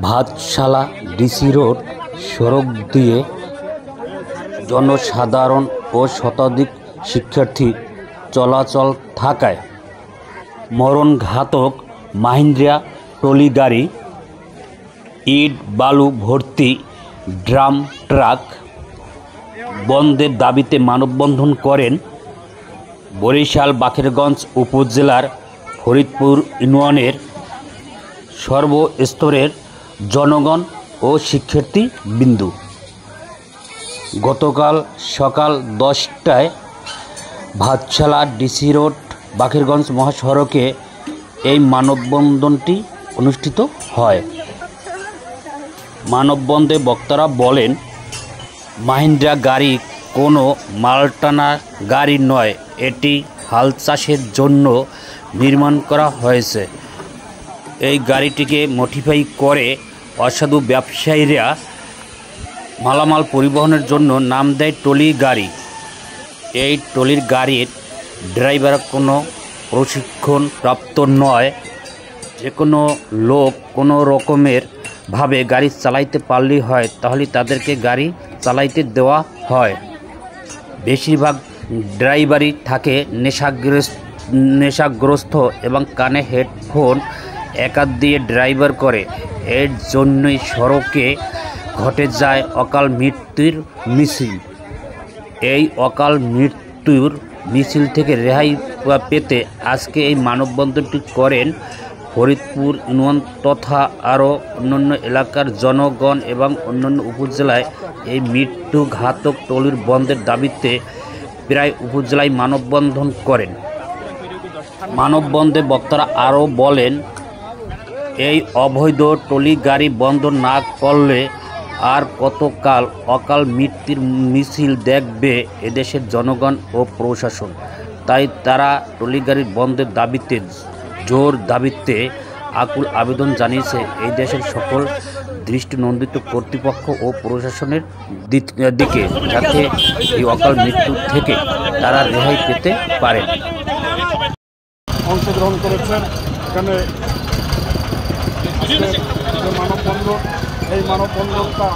Bhatshala DC road সড়ক দিয়ে জনসাধারণ ও শতাধিক শিক্ষার্থী চলাচল থাকায় মরণঘাতক মাহিন্দ্রা ট্রলি গাড়ি, ইট বালু ভর্তি ড্রাম ট্রাক বন্ধের দাবিতে মানববন্ধন করেন বরিশাল বাকেরগঞ্জ উপজেলার ফরিদপুর ইউনিয়নের সর্বস্তরের জনগণ ও শিক্ষার্থীবৃন্দ। গতকাল সকাল 10টায় ভাতশালা ডিসি রোড বাকেরগঞ্জ মহাসড়কে এই মানববন্ধনটি অনুষ্ঠিত হয়। মানববন্ধনে বক্তারা বলেন, মাহিন্দ্রা গাড়ি কোনো মালটানা গাড়ি নয়, এটি হাল চাষের জন্য নির্মাণ করা হয়েছে। এই গাড়িটিকে মডিফাই করে অসাধু ব্যবসায়ীরা মালামাল পরিবহনের জন্য নাম দেয় ট্রলি গাড়ি। এই ট্রলির গাড়ির ড্রাইভার কোনো প্রশিক্ষণ প্রাপ্ত নয়। যে কোনো লোক কোনো রকমের ভাবে গাড়ি চালাইতে পারলেই হয়, তাহলে তাদেরকে গাড়ি চালাইতে দেওয়া হয়। বেশিরভাগ ড্রাইভারই থাকে নেশাগ্রস্ত এবং কানে হেডফোন একাত দিয়ে ড্রাইভার করে। এর জন্যই সড়কে ঘটে যায় অকাল মৃত্যুর মিছিল। এই অকাল মৃত্যুর মিছিল থেকে রেহাই পেতে আজকে এই মানববন্ধনটি করেন ফরিদপুর ইউনিয়ন তথা আরও অন্যান্য এলাকার জনগণ এবং অন্যান্য উপজেলায় এই মৃত্যুঘাতক ট্রলির বন্ধের দাবিতে প্রায় উপজেলায় মানববন্ধন করেন। মানববন্ধনে বক্তারা আরও বলেন, এই অবৈধ ট্রলি গাড়ি বন্ধ না করলে আর কতকাল অকাল মৃত্যুর মিছিল দেখবে এদেশের জনগণ ও প্রশাসন। তাই তারা ট্রলি গাড়ির বন্ধের দাবিতে জোর দাবিতে আকুল আবেদন জানিয়েছে এই দেশের সকল দৃষ্টিনন্দিত কর্তৃপক্ষ ও প্রশাসনের দিকে, যাতে এই অকাল মৃত্যু থেকে তারা রেহাই পেতে পারেন। অংশগ্রহণ করেছেন এখানে মানববন্ধন। এই মানববন্ধনটা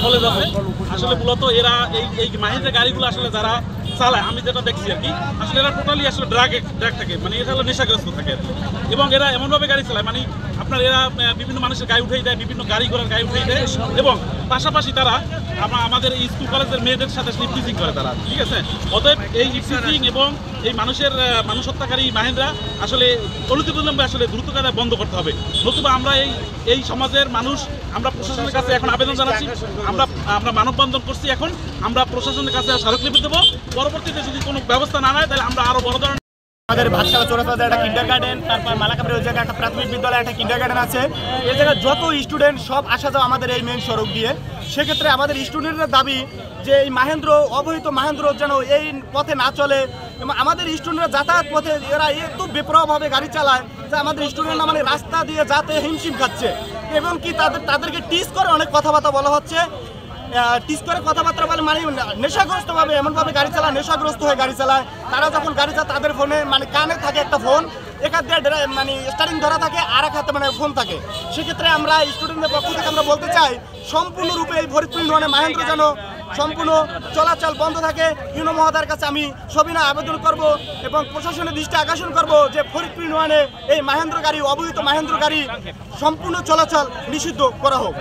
কলেজ আছে। আসলে মূলত এরা এই মাহিন্দ্রা গাড়িগুলো আসলে যারা চালায়, আমি যেটা দেখছি আর কি, আসলে এরা টোটালি আসলে ড্রাগ থাকে, মানে এটা হলো নেশাগ্রস্ত থাকে আর কি। এবং এরা এমনভাবে গাড়ি চালায়, মানে আপনার এরা বিভিন্ন মানুষের গায়ে উঠেই দেয়, বিভিন্ন গাড়ি ঘোড়ার গায়ে উঠেই দেয়, এবং পাশাপাশি তারা আমাদের এই স্কুল কলেজের মেয়েদের সাথে ইফটিজিং করে তারা, ঠিক আছে। অতএব এই ইফটিজিং এবং এই মানুষ হত্যাকারী মাহিন্দ্রা আসলে অনতিবিলম্বে আসলে দ্রুত কায়দায় বন্ধ করতে হবে। নতুবা আমরা এই সমাজের মানুষ আমরা প্রশাসনের কাছে এখন আবেদন জানাচ্ছি, আমরা মানববন্ধন করছি। এখন আমরা প্রশাসনের কাছে স্মারকলিপি দেবো। পরবর্তীতে যদি কোনো ব্যবস্থা না নেয় তাহলে আমরা আরো বড় ধরনের আমাদের ভাতশালা চৌরাস্তাতে একটা কিন্ডারগার্টেন, তারপর মালাকাপুরে ওই জায়গায় একটা প্রাথমিক বিদ্যালয়, একটা কিন্ডারগার্টেন আছে। এই জায়গায় যত স্টুডেন্ট সব আসা যাওয়া আমাদের এই মেইন সড়ক দিয়ে। সেক্ষেত্রে আমাদের স্টুডেন্টদের দাবি যে এই অবহিত মাহেন্দ্র যেন এই পথে না চলে, এবং আমাদের স্টুডেন্টরা যাতায়াত পথে এরা এত বেপরোয়াভাবে গাড়ি চালায় যে আমাদের স্টুডেন্টরা মানে রাস্তা দিয়ে যাতে হিমশিম খাচ্ছে, এবং কি তাদেরকে টিচ করে অনেক কথাবার্তা বলা হচ্ছে। টিচ করে কথাবার্তা বলে মানে নেশাগ্রস্তভাবে এমনভাবে গাড়ি চালায়, নেশাগ্রস্ত হয়ে গাড়ি চালায়। তারা যখন গাড়ি চালায় তাদের ফোনে মানে কানে থাকে একটা ফোন, এক হাত দিয়ে মানে স্টারিং ধরা থাকে, আর এক হাতে মানে ফোন থাকে। সেক্ষেত্রে আমরা স্টুডেন্টদের পক্ষ থেকে আমরা বলতে চাই, সম্পূর্ণরূপে এই ফরিদপুর ইউনিয়নে মাহেন্দ্র যেন সম্পূর্ণ চলাচল বন্ধ থাকে। ইউনো মহোদয়ের কাছে আমি সবিনয় আবেদন করব এবং প্রশাসনের দৃষ্টি আকর্ষণ করব যে ফরিদপুর ইউনিয়নে এই মাহেন্দ্র গাড়ি, অবহিত মাহেন্দ্র গাড়ি সম্পূর্ণ চলাচল নিষিদ্ধ করা হোক।